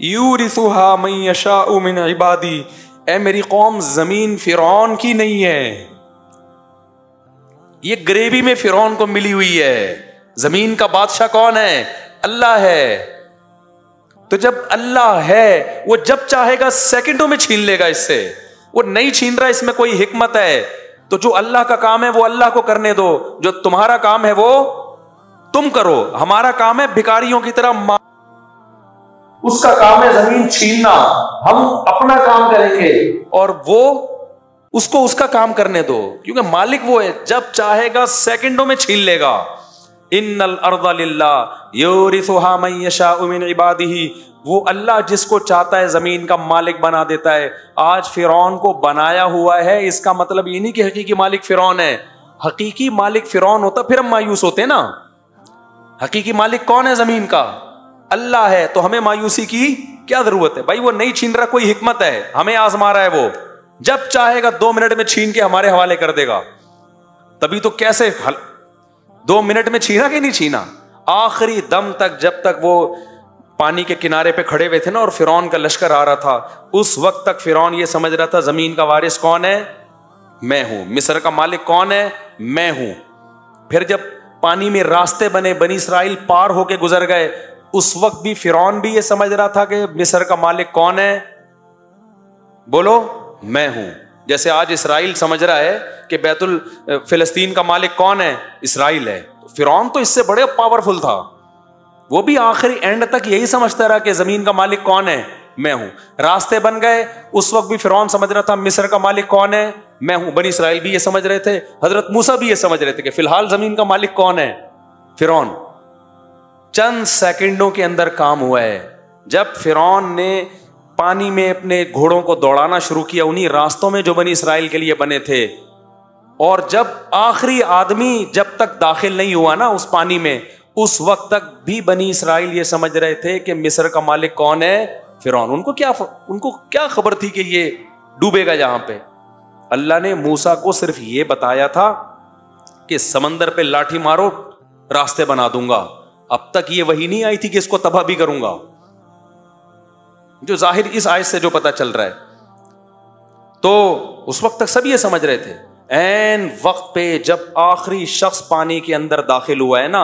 یورثھا من یشاء من عبادی، اے میری قوم زمین فرعون کی نہیں ہے، یہ گریوی میں فرعون کو ملی ہوئی ہے. زمین کا بادشاہ کون ہے؟ اللہ ہے. تو جب اللہ ہے وہ جب چاہے گا سیکنڈوں میں چھین لے گا اس سے. وہ نہیں چھین رہا، اس میں کوئی حکمت ہے. تو جو اللہ کا کام ہے وہ اللہ کو کرنے دو، جو تمہارا کام ہے وہ تم کرو. ہمارا کام ہے بھکاریوں کی طرح، اس کا کام ہے زمین چھیننا، ہم اپنا کام کریں گے اور وہ اس کو اس کا کام کرنے دو، کیونکہ مالک وہ ہے، جب چاہے گا سیکنڈوں میں چھین لے گا. ان الارض للہ یورثھا من یشاء من عبادہ، وہ اللہ جس کو چاہتا ہے زمین کا مالک بنا دیتا ہے. آج فرعون کو بنایا ہوا ہے، اس کا مطلب یہ نہیں کہ حقیقی مالک فرعون ہے. حقیقی مالک فرعون ہوتا پھر ہم مایوس ہوتے نا. حقیقی مالک کون ہے زمین کا؟ اللہ ہے. تو ہمیں مایوسی کی کیا ضرورت ہے بھائی؟ وہ نہیں چھین رہا، کوئی حکمت ہے، ہمیں آزما رہا ہے. وہ جب چاہے گا 2 منٹ میں چھین کے ہمارے حوالے کر دے گا. تبھی تو کیسے 2 منٹ میں چھینا کہ نہیں چھینا؟ آخری دم تک، جب تک وہ پانی کے کنارے پہ کھڑے ہوئے تھے نا اور فرعون کا لشکر آ رہا تھا، اس وقت تک فرعون یہ سمجھ رہا تھا زمین کا وارث کون ہے؟ میں ہوں. مصر کا مالک کون ہے؟ میں ہوں. پھر جب پانی میں راستے بنے، بنی اسرائیل پار ہو کے گزر گئے، اس وقت بھی فرعون بھی یہ سمجھ رہا تھا کہ مصر کا مالک کون ہے؟ بولو، میں ہوں. جیسے آج اسرائیل سمجھ رہا ہے کہ بیت فلسطین کا مالک کون ہے؟ اسرائیل ہے. فرعون تو اس سے بڑے پاورفل تھا، وہ بھی آخری اینڈ تک یہی سمجھتا رہا کہ زمین کا مالک کون ہے؟ میں ہوں. راستے بن گئے، اس وقت بھی فرعون سمجھ رہا تھا مصر کا مالک کون ہے؟ میں ہوں. بنی اسرائیل بھی یہ سمجھ رہے تھے، حضرت موسیٰ بھی یہ سمجھ رہے تھے کہ فی الحال زمین کا مالک کون ہے؟ فرعون. چند سیکنڈوں کے اندر کام ہوا ہے. جب فرعون نے پانی میں اپنے گھوڑوں کو دوڑانا شروع کیا انہی راستوں میں جو بنی اسرائیل کے لیے بنے تھے، اور جب آخری آدمی جب تک داخل نہیں ہوا نا اس پانی میں، اس وقت تک بھی بنی اسرائیل یہ سمجھ رہے تھے کہ مصر کا مالک کون ہے؟ فرعون. ان کو کیا خبر تھی کہ یہ ڈوبے گا یہاں پہ؟ اللہ نے موسیٰ کو صرف یہ بتایا تھا کہ سمندر پہ لاٹھی مارو راستے بنا دوں گا. اب تک یہ وحی نہیں آئی تھی کہ اس کو تباہ بھی کروں گا، جو ظاہر اس آیت سے جو پتا چل رہا ہے. تو اس وقت تک سب یہ سمجھ رہے تھے. این وقت پہ جب آخری شخص پانی کے اندر داخل ہوا ہے نا،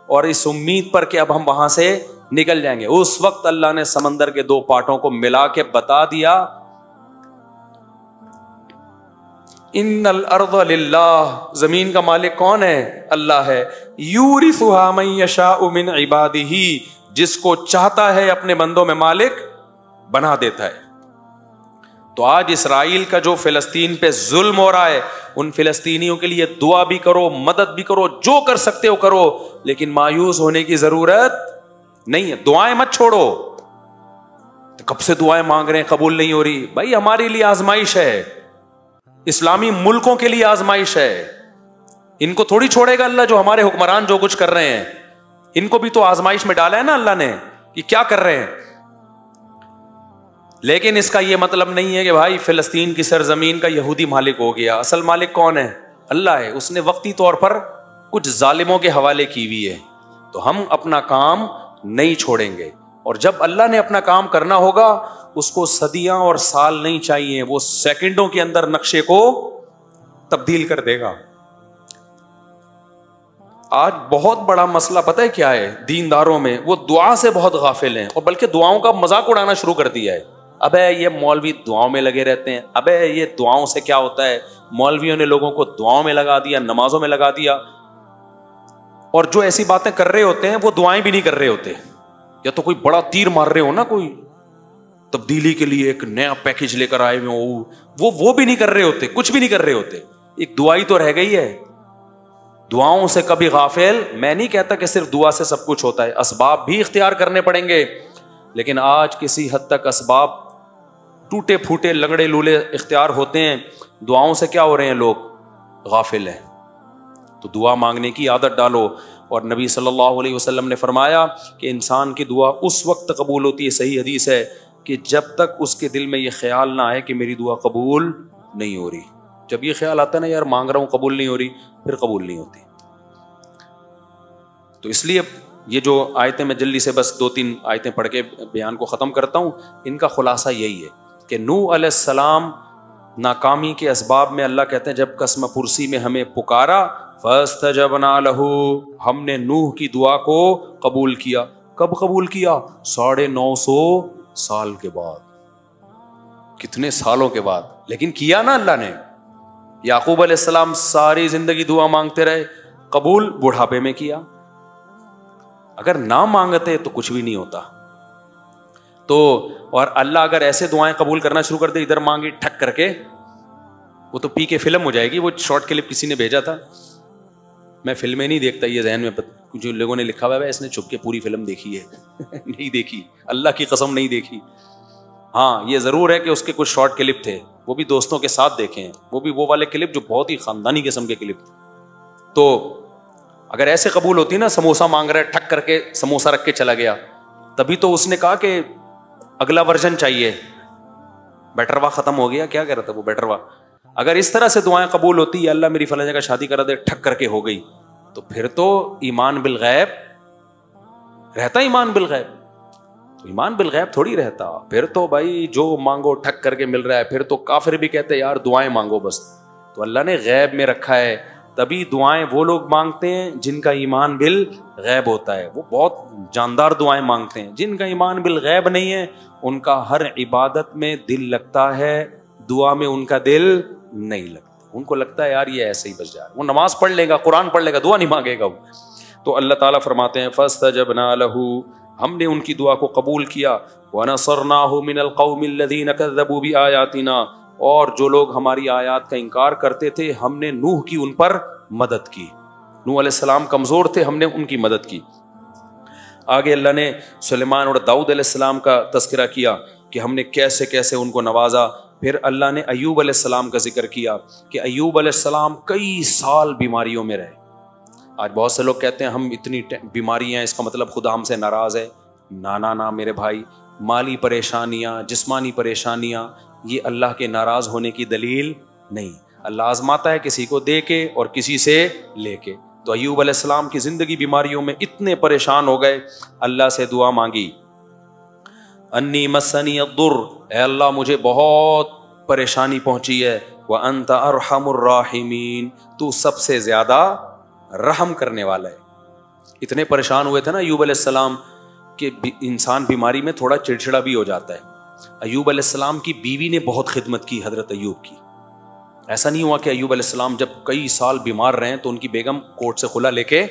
اور اس امید پر کہ اب ہم وہاں سے نکل جائیں گے، اس وقت اللہ نے سمندر کے 2 پارٹوں کو ملا کے بتا دیا ان الارض للہ، زمین کا مالک کون ہے؟ اللہ ہے. یورثھا من یشاء من عبادہ، جس کو چاہتا ہے اپنے بندوں میں مالک بنا دیتا ہے. تو آج اسرائیل کا جو فلسطین پہ ظلم ہو رہا ہے، ان فلسطینیوں کے لیے دعا بھی کرو، مدد بھی کرو، جو کر سکتے ہو کرو، لیکن مایوس ہونے کی ضرورت نہیں ہے. دعائیں مت چھوڑو. کب سے دعائیں مانگ رہے ہیں، قبول نہیں ہو رہی. بھائی ہمارے لیے آزمائش ہے، اسلامی ملکوں کے لیے آزمائش ہے. ان کو تھوڑی چھوڑے گا اللہ، جو ہمارے حکمران جو کچھ کر رہے ہیں. ان کو بھی تو آزمائش میں ڈالا ہے نا اللہ نے کہ کیا کر رہے ہیں. لیکن اس کا یہ مطلب نہیں ہے کہ بھائی فلسطین کی سرزمین کا یہودی مالک ہو گیا. اصل مالک کون ہے؟ اللہ ہے. اس نے وقتی طور پر کچھ ظالموں کے حوالے کی ہوئی ہے. تو ہم اپنا کام نہیں چھوڑیں گے، اور جب اللہ نے اپنا کام کرنا ہوگا اس کو صدیاں اور سال نہیں چاہیے، وہ سیکنڈوں کے اندر نقشے کو تبدیل کر دے گا. آج بہت بڑا مسئلہ پتہ ہے کیا ہے دینداروں میں؟ وہ دعا سے بہت غافل ہیں، اور بلکہ دعاؤں کا مذاق اڑانا شروع کر دیا ہے. ابے یہ مولوی دعاؤں میں لگے رہتے ہیں، ابے یہ دعاؤں سے کیا ہوتا ہے؟ مولویوں نے لوگوں کو دعاؤں میں لگا دیا، نمازوں میں لگا دیا. اور جو ایسی باتیں کر رہے ہوتے ہیں وہ دعائیں بھی نہیں کر رہے ہوتے، یا تو کوئی بڑا تیر مار رہے ہو نا، کوئی تبدیلی کے لیے ایک نیا پیکج لے کر آئے ہوئے ہو، وہ بھی نہیں کر رہے ہوتے، کچھ بھی نہیں کر رہے ہوتے. ایک دعائی تو رہ گئی ہے. دعاؤں سے کبھی غافل. میں نہیں کہتا کہ صرف دعا سے سب کچھ ہوتا ہے، اسباب بھی اختیار کرنے پڑیں گے، لیکن آج کسی حد تک اسباب ٹوٹے پھوٹے لنگڑے لولے اختیار ہوتے ہیں. دعاؤں سے کیا ہو رہے ہیں لوگ؟ غافل ہیں. تو دعا مانگنے کی عادت ڈالو. اور نبی صلی اللہ علیہ وسلم نے فرمایا کہ انسان کی دعا اس وقت قبول ہوتی ہے، صحیح حدیث ہے، کہ جب تک اس کے دل میں یہ خیال نہ آئے کہ میری دعا قبول نہیں ہو رہی. جب یہ خیال آتا ہے نا یار مانگ رہا ہوں قبول نہیں ہو رہی، پھر قبول نہیں ہوتی. تو اس لیے یہ جو آیتیں میں جلدی سے بس 2-3 آیتیں پڑھ کے بیان کو ختم کرتا ہوں. ان کا خلاصہ یہی ہے کہ نوح علیہ السلام ناکامی کے اسباب میں اللہ کہتے ہیں جب قسم پرسی میں ہمیں پکارا فاستجبنا لہ، ہم نے نوح کی دعا کو قبول کیا. کب قبول کیا؟ 950 سال کے بعد. کتنے سالوں کے بعد، لیکن کیا نا اللہ نے. یعقوب علیہ السلام ساری زندگی دعا مانگتے رہے، قبول بڑھاپے میں کیا. اگر نہ مانگتے تو کچھ بھی نہیں ہوتا. تو اور اللہ اگر ایسے دعائیں قبول کرنا شروع کر دے، ادھر مانگی ٹھک کر کے، وہ تو پی کے فلم ہو جائے گی. وہ شارٹ کلپ کسی نے بھیجا تھا، میں فلمیں نہیں دیکھتا، یہ ذہن میں جو لوگوں نے لکھا ہوا ہے اس نے چھپ کے پوری فلم دیکھی ہے. نہیں دیکھی، اللہ کی قسم نہیں دیکھی. ہاں یہ ضرور ہے کہ اس کے کچھ شارٹ کلپ تھے، وہ بھی دوستوں کے ساتھ دیکھے ہیں، وہ بھی وہ والے کلپ جو بہت ہی خاندانی قسم کے کلپ تھے. تو اگر ایسے قبول ہوتی نا، سموسہ مانگ رہا ہے ٹھک کر کے سموسہ رکھ کے چلا گیا، تبھی تو اس نے کہا کہ اگلا ورژن چاہیے. بیٹروا ختم ہو گیا، کیا کہہ رہا تھا وہ بیٹروا. اگر اس طرح سے دعائیں قبول ہوتی، اللہ میری فلاں جگہ شادی کرا دے، ٹھک کر کے ہو گئی، تو پھر تو ایمان بالغیب رہتا. ایمان بالغیب تو ایمان بالغیب تھوڑی رہتا. پھر تو بھائی جو مانگو ٹھک کر کے مل رہا ہے. پھر تو کافر بھی کہتے یار دعائیں مانگو بس. تو اللہ نے غیب میں رکھا ہے. تبھی دعائیں وہ لوگ مانگتے ہیں جن کا ایمان بالغیب ہوتا ہے. وہ بہت جاندار دعائیں مانگتے ہیں. جن کا ایمان بالغیب نہیں ہے ان کا ہر عبادت میں دل لگتا ہے، دعا میں ان کا دل نہیں لگتا. ان کو لگتا ہے یار یہ ایسے ہی بس جا رہا. وہ نماز پڑھ لے گا، قرآن پڑھ لے گا، دعا نہیں مانگے گا. تو اللہ تعالیٰ فرماتے ہیں فاستجبنا لہ، ہم نے ان کی دعا کو قبول کیا. ونصرناہ من القوم الذین کذبوا بآیاتنا، اور جو لوگ ہماری آیات کا انکار کرتے تھے ہم نے نوح کی ان پر مدد کی. نوح علیہ السلام کمزور تھے، ہم نے ان کی مدد کی. آگے اللہ نے سلیمان اور داؤد علیہ السلام کا تذکرہ کیا کہ ہم نے کیسے کیسے ان کو نوازا. پھر اللہ نے ایوب علیہ السلام کا ذکر کیا کہ ایوب علیہ السلام کئی سال بیماریوں میں رہے. آج بہت سے لوگ کہتے ہیں ہم اتنی بیماری ہیں اس کا مطلب خدا ہم سے ناراض ہے. نہ میرے بھائی، مالی پریشانیاں، جسمانی پریشانیاں یہ اللہ کے ناراض ہونے کی دلیل نہیں. اللہ آزماتا ہے کسی کو دے کے اور کسی سے لے کے. تو ایوب علیہ السلام کی زندگی بیماریوں میں اتنے پریشان ہو گئے، اللہ سے دعا مانگی انی مسنی الضر، اے اللہ مجھے بہت پریشانی پہنچی ہے. وانت ارحم الراحمین، تو سب سے زیادہ رحم کرنے والا ہے. اتنے پریشان ہوئے تھے نا ایوب علیہ السلام کہ انسان بیماری میں تھوڑا چڑچڑا بھی ہو جاتا ہے. ایوب علیہ السلام کی بیوی نے بہت خدمت کی حضرت ایوب کی. ایسا نہیں ہوا کہ ایوب علیہ السلام جب کئی سال بیمار رہے تو ان کی بیگم کورٹ سے خلا لے کے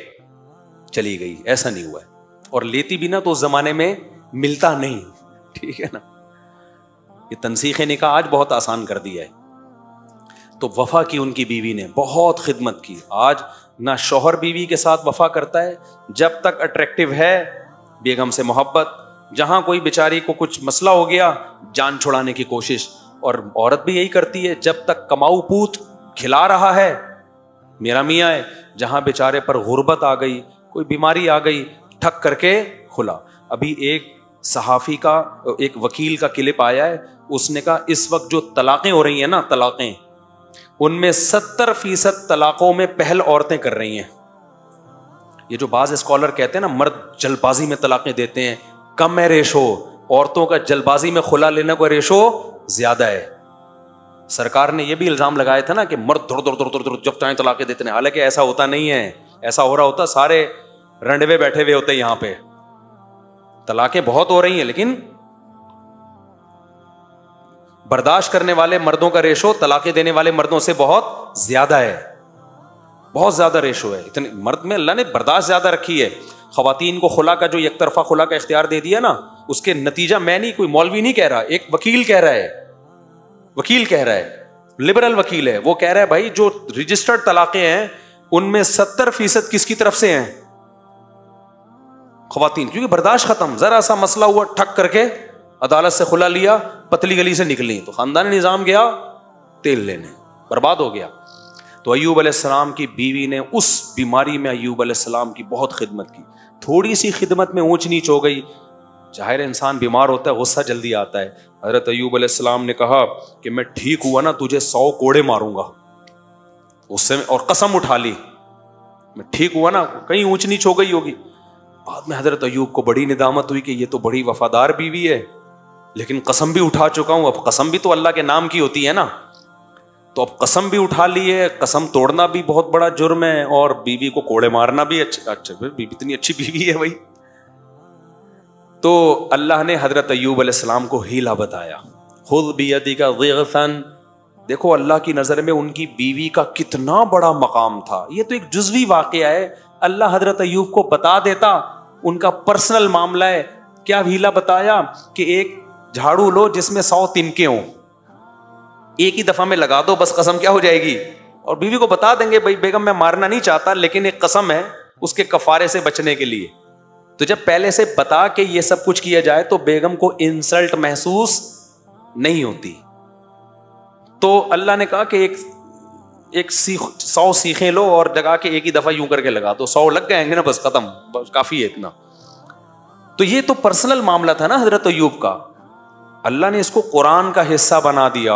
چلی گئی. ایسا نہیں ہوا ہے. اور لیتی بھی نا تو اس زمانے میں ملتا نہیں. ٹھیک ہے نا، یہ تنسیخ نکاح آج بہت آسان کر دیا ہے. تو وفا کی ان کی بیوی نے بہت خدمت کی. آج نہ شوہر بیوی کے ساتھ وفا کرتا ہے، جب تک اٹریکٹیو ہے بیگم سے محبت، جہاں کوئی بیچاری کو کچھ مسئلہ ہو گیا جان چھڑانے کی کوشش. اور عورت بھی یہی کرتی ہے، جب تک کماؤ پوت کھلا رہا ہے میرا میاں ہے. جہاں بیچارے پر غربت آ گئی، کوئی بیماری آ گئی، ٹھک کر کے کھلا. ابھی ایک صحافی کا، ایک وکیل کا کلپ آیا ہے، اس نے کہا اس وقت جو طلاقیں ہو رہی ہیں نا، طلاقیں، ان میں 70% طلاقوں میں پہل عورتیں کر رہی ہیں. یہ جو بعض اسکالر کہتے ہیں نا مرد جلد بازی میں طلاقیں دیتے ہیں، کم ہے ریشو. عورتوں کا جلد بازی میں خلا لینے کا ریشو زیادہ ہے. سرکار نے یہ بھی الزام لگایا تھا نا کہ مرد دھڑ جب چاہیں طلاقیں دیتے ہیں. حالانکہ ایسا ہوتا نہیں ہے. ایسا ہو رہا ہوتا سارے رنڈوے بیٹھے ہوئے ہوتے ہیں یہاں پہ. طلاقیں بہت ہو رہی ہیں لیکن برداشت کرنے والے مردوں کا ریشو طلاقیں دینے والے مردوں سے بہت زیادہ ہے. بہت زیادہ ریشو ہے. اتنے مرد میں اللہ نے برداشت زیادہ رکھی ہے. خواتین کو خلا کا جو یک طرفہ خلا کا اختیار دے دیا نا، اس کے نتیجہ میں نہیں، کوئی مولوی نہیں کہہ رہا، ایک وکیل کہہ رہا ہے. وکیل کہہ رہا ہے، لبرل وکیل ہے. وہ کہہ رہا ہے بھائی جو رجسٹرڈ طلاقیں ہیں ان میں 70% کس کی طرف سے ہیں؟ خواتین. کیونکہ برداشت ختم. ذرا سا مسئلہ ہوا ٹھک کر کے عدالت سے خلا لیا، پتلی گلی سے نکلی تو خاندانی نظام گیا تیل لینے، برباد ہو گیا. تو ایوب علیہ السلام کی بیوی نے اس بیماری میں ایوب علیہ السلام کی بہت خدمت کی. تھوڑی سی خدمت میں اونچ نیچ ہو گئی. ظاہر انسان بیمار ہوتا ہے، غصہ جلدی آتا ہے. حضرت ایوب علیہ السلام نے کہا کہ میں ٹھیک ہوا نا تجھے 100 کوڑے ماروں گا. اس سے اور قسم اٹھا لی، میں ٹھیک ہوا نا. کہیں اونچ نیچ ہو گئی ہوگی. بعد میں حضرت ایوب کو بڑی ندامت ہوئی کہ یہ تو بڑی وفادار بیوی ہے، لیکن قسم بھی اٹھا چکا ہوں. اب قسم بھی تو اللہ کے نام کی ہوتی ہے نا، تو اب قسم بھی اٹھا لی ہے، قسم توڑنا بھی بہت بڑا جرم ہے، اور بیوی کو کوڑے مارنا بھی اچھا بیوی اتنی اچھی بیوی ہے بھائی. تو اللہ نے حضرت ایوب علیہ السلام کو ہیلا بتایا. خذ بیدک ضغثا، دیکھو اللہ کی نظر میں ان کی بیوی کا کتنا بڑا مقام تھا. یہ تو ایک جزوی واقعہ ہے، اللہ حضرت ایوب کو بتا دیتا ان کا پرسنل معاملہ ہے. کیا ہیلا بتایا کہ ایک جھاڑو لو جس میں 100 تنکے ہوں، ایک ہی دفعہ میں لگا دو، بس قسم کیا ہو جائے گی. اور بیوی کو بتا دیں گے بھائی بیگم میں مارنا نہیں چاہتا، لیکن ایک قسم ہے اس کے کفارے سے بچنے کے لیے. تو جب پہلے سے بتا کے یہ سب کچھ کیا جائے تو بیگم کو انسلٹ محسوس نہیں ہوتی. تو اللہ نے کہا کہ ایک 100 سیخیں لو اور جگا کے ایک ہی دفعہ یوں کر کے لگا دو، 100 لگ گئے گے نا، بس ختم، بس کافی ہے اتنا. تو یہ تو پرسنل معاملہ تھا نا حضرت ایوب کا، اللہ نے اس کو قرآن کا حصہ بنا دیا.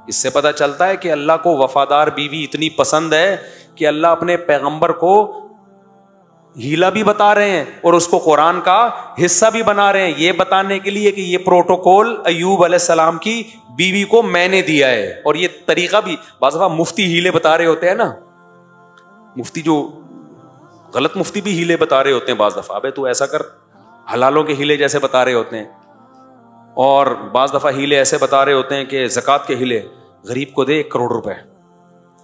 اس سے پتہ چلتا ہے کہ اللہ کو وفادار بیوی اتنی پسند ہے کہ اللہ اپنے پیغمبر کو ہیلا بھی بتا رہے ہیں اور اس کو قرآن کا حصہ بھی بنا رہے ہیں، یہ بتانے کے لیے کہ یہ پروٹوکول ایوب علیہ السلام کی بیوی کو میں نے دیا ہے. اور یہ طریقہ بھی بعض دفعہ مفتی ہیلے بتا رہے ہوتے ہیں نا، مفتی جو غلط مفتی بھی ہیلے بتا رہے ہوتے ہیں بعض دفعہ، ابے تو ایسا کر، حلالوں کے ہیلے جیسے بتا رہے ہوتے ہیں. اور بعض دفعہ ہیلے ایسے بتا رہے ہوتے ہیں کہ زکوٰۃ کے ہیلے، غریب کو دے 1 کروڑ روپے،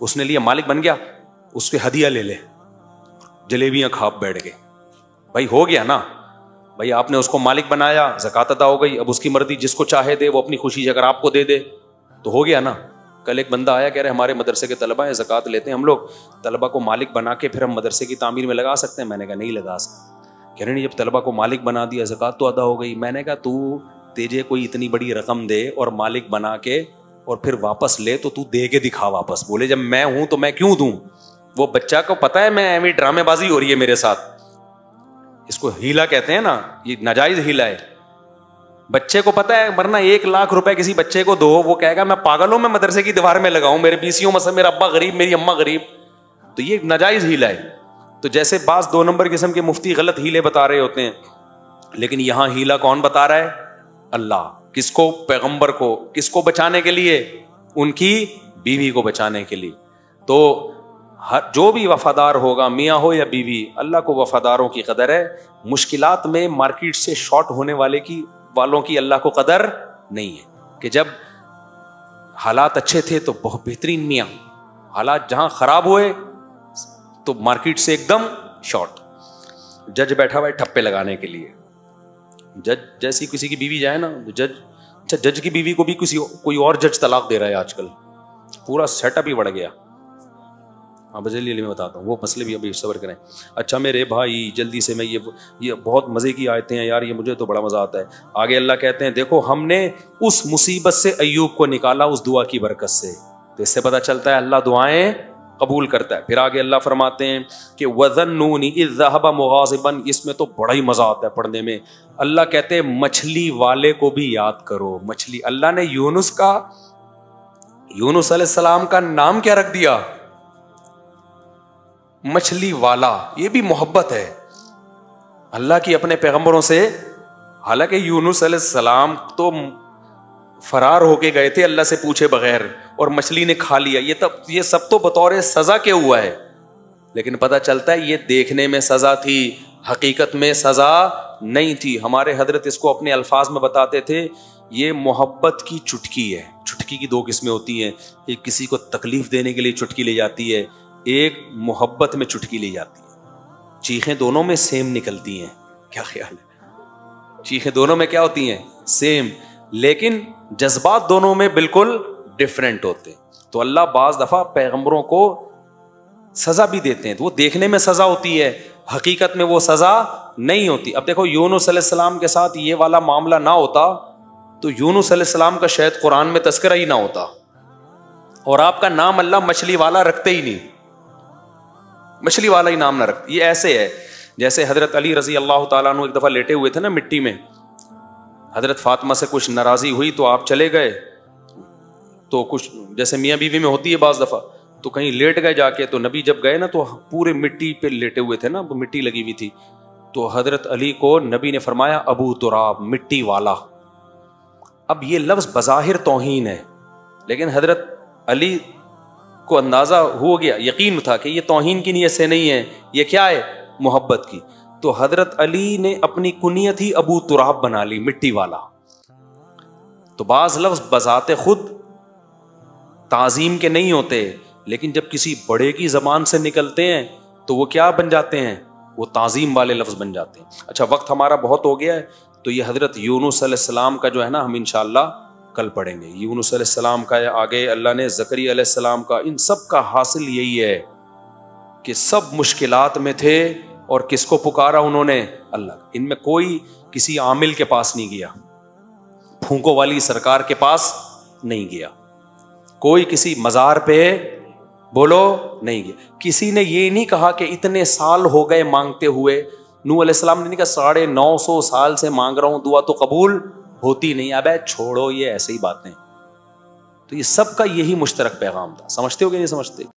اس نے لیا، مالک بن گیا، اس کے ہدیہ لے لے، جلیبیاں کھا بیٹھ گئے. بھائی ہو گیا نا، بھائی آپ نے اس کو مالک بنایا، زکوٰۃ ادا ہو گئی، اب اس کی مرضی، جس کو چاہے دے، وہ اپنی خوشی سے اگر آپ کو دے دے تو ہو گیا نا. کل ایک بندہ آیا کہہ رہے ہمارے مدرسے کے طلبہ ہیں، زکوٰۃ لیتے ہیں ہم لوگ، طلبہ کو مالک بنا کے پھر ہم مدرسے کی تعمیر میں لگا سکتے ہیں؟ میں نے کہا نہیں لگا سکتے. کہہ رہے نہیں، جب طلبہ کو مالک بنا دیا، زکوٰۃ تو ادا ہو گئی. میں نے کہا تو تجھے کوئی اتنی بڑی رقم دے اور مالک بنا کے اور پھر واپس لے تو تو دے کے دکھا واپس. بولے جب میں ہوں تو میں کیوں دوں؟ وہ بچہ کو پتا ہے میں ایویں ڈرامے بازی ہو رہی ہے میرے ساتھ، اس کو ہیلا کہتے ہیں نا، یہ ناجائز ہیلا ہے. بچے کو پتا ہے، ورنہ 1 لاکھ روپے کسی بچے کو دو، وہ کہے گا میں پاگل ہوں، میں مدرسے کی دیوار میں لگاؤں، میرے PCO مثلا میرا ابا غریب، میری اماں غریب. تو یہ ناجائز ہیلا ہے. تو جیسے بعض 2 نمبر قسم کے مفتی غلط ہیلے بتا رہے ہوتے ہیں، لیکن یہاں ہیلا کون بتا رہا ہے؟ اللہ. کس کو؟ پیغمبر کو. کس کو بچانے کے لیے؟ ان کی بیوی کو بچانے کے لیے. تو جو بھی وفادار ہوگا، میاں ہو یا بیوی، اللہ کو وفاداروں کی قدر ہے. مشکلات میں مارکیٹ سے شارٹ ہونے والوں کی اللہ کو قدر نہیں ہے. کہ جب حالات اچھے تھے تو بہت بہترین میاں، حالات جہاں خراب ہوئے تو مارکیٹ سے ایک دم شارٹ. جج بیٹھا ہوا ہے ٹھپے لگانے کے لیے. جج جیسی کسی کی بیوی جائے نا، جج کی بیوی کو بھی کوئی اور جج طلاق دے رہا ہے آج کل، پورا سیٹ اپ ہی بڑھ گیا. ہاں بجلی میں بتاتا ہوں، وہ مسئلے بھی ابھی صبر کریں. اچھا میرے بھائی جلدی سے، میں یہ بہت مزے کی آیتیں ہیں یار، یہ مجھے تو بڑا مزہ آتا ہے. آگے اللہ کہتے ہیں دیکھو ہم نے اس مصیبت سے ایوب کو نکالا اس دعا کی برکت سے. تو اس سے پتہ چلتا ہے اللہ دعائیں قبول کرتا ہے. پھر آگے اللہ فرماتے ہیں کہ وَظَنُّونِ إِذْ ذَهَبَ مُغَاضِبًا، اس میں تو بڑا ہی مزہ آتا ہے پڑھنے میں. اللہ کہتے ہیں مچھلی والے کو بھی یاد کرو. مچھلی، اللہ نے یونس علیہ السلام کا نام کیا رکھ دیا؟ مچھلی والا. یہ بھی محبت ہے اللہ کی اپنے پیغمبروں سے. حالانکہ یونس علیہ السلام تو فرار ہو کے گئے تھے اللہ سے پوچھے بغیر، اور مچھلی نے کھا لیا. یہ سب تو بطور سزا کے ہوا ہے، لیکن پتہ چلتا ہے یہ دیکھنے میں سزا تھی، حقیقت میں سزا نہیں تھی. ہمارے حضرت اس کو اپنے الفاظ میں بتاتے تھے، یہ محبت کی چٹکی ہے. چٹکی کی 2 قسمیں ہوتی ہیں، ایک کسی کو تکلیف دینے کے لیے چٹکی لی جاتی ہے، ایک محبت میں چٹکی لی جاتی ہے. چیخیں دونوں میں سیم نکلتی ہیں. کیا خیال ہے؟ چیخیں دونوں میں کیا ہوتی ہیں؟ سیم، لیکن جذبات دونوں میں بالکل ڈفرینٹ ہوتے ہیں. تو اللہ بعض دفعہ پیغمبروں کو سزا بھی دیتے ہیں، تو وہ دیکھنے میں سزا ہوتی ہے، حقیقت میں وہ سزا نہیں ہوتی. اب دیکھو یونس علیہ السلام کے ساتھ یہ والا معاملہ نہ ہوتا تو یونس علیہ السلام کا شاید قرآن میں تذکرہ ہی نہ ہوتا، اور آپ کا نام اللہ مچھلی والا رکھتے ہی نہیں، مچھلی والا ہی نام نہ رکھتے. یہ ایسے ہے جیسے حضرت علی رضی اللہ تعالیٰ عنہ ایک دفعہ لیٹے ہوئے تھے نا مٹی میں، حضرت فاطمہ سے کچھ ناراضی ہوئی تو آپ چلے گئے، تو کچھ جیسے میاں بیوی میں ہوتی ہے بعض دفعہ، تو کہیں لیٹ گئے جا کے. تو نبی جب گئے نا تو پورے مٹی پہ لیٹے ہوئے تھے نا، مٹی لگی ہوئی تھی. تو حضرت علی کو نبی نے فرمایا ابو تراب، مٹی والا. اب یہ لفظ بظاہر توہین ہے، لیکن حضرت علی کو اندازہ ہو گیا، یقین تھا کہ یہ توہین کی نیت سے نہیں ہے، یہ کیا ہے؟ محبت کی. تو حضرت علی نے اپنی کنیت ہی ابو تراب بنا لی، مٹی والا. تو بعض لفظ بذات خود تعظیم کے نہیں ہوتے، لیکن جب کسی بڑے کی زبان سے نکلتے ہیں تو وہ کیا بن جاتے ہیں؟ وہ تعظیم والے لفظ بن جاتے ہیں. اچھا، وقت ہمارا بہت ہو گیا ہے، تو یہ حضرت یونس علیہ السلام کا جو ہے نا ہم انشاءاللہ کل پڑھیں گے. یونس علیہ السلام کا ہے، آگے اللہ نے زکریا علیہ السلام کا. ان سب کا حاصل یہی ہے کہ سب مشکلات میں تھے اور کس کو پکارا انہوں نے؟ اللہ. ان میں کوئی کسی عامل کے پاس نہیں گیا، پھونکوں والی سرکار کے پاس نہیں گیا، کوئی کسی مزار پہ بولو نہیں گیا. کسی نے یہ نہیں کہا کہ اتنے سال ہو گئے مانگتے ہوئے. نوح علیہ السلام نے نہیں کہا 950 سال سے مانگ رہا ہوں، دعا تو قبول ہوتی نہیں. اب چھوڑو یہ ایسے ہی باتیں. تو یہ سب کا یہی مشترک پیغام تھا. سمجھتے ہو کہ نہیں سمجھتے؟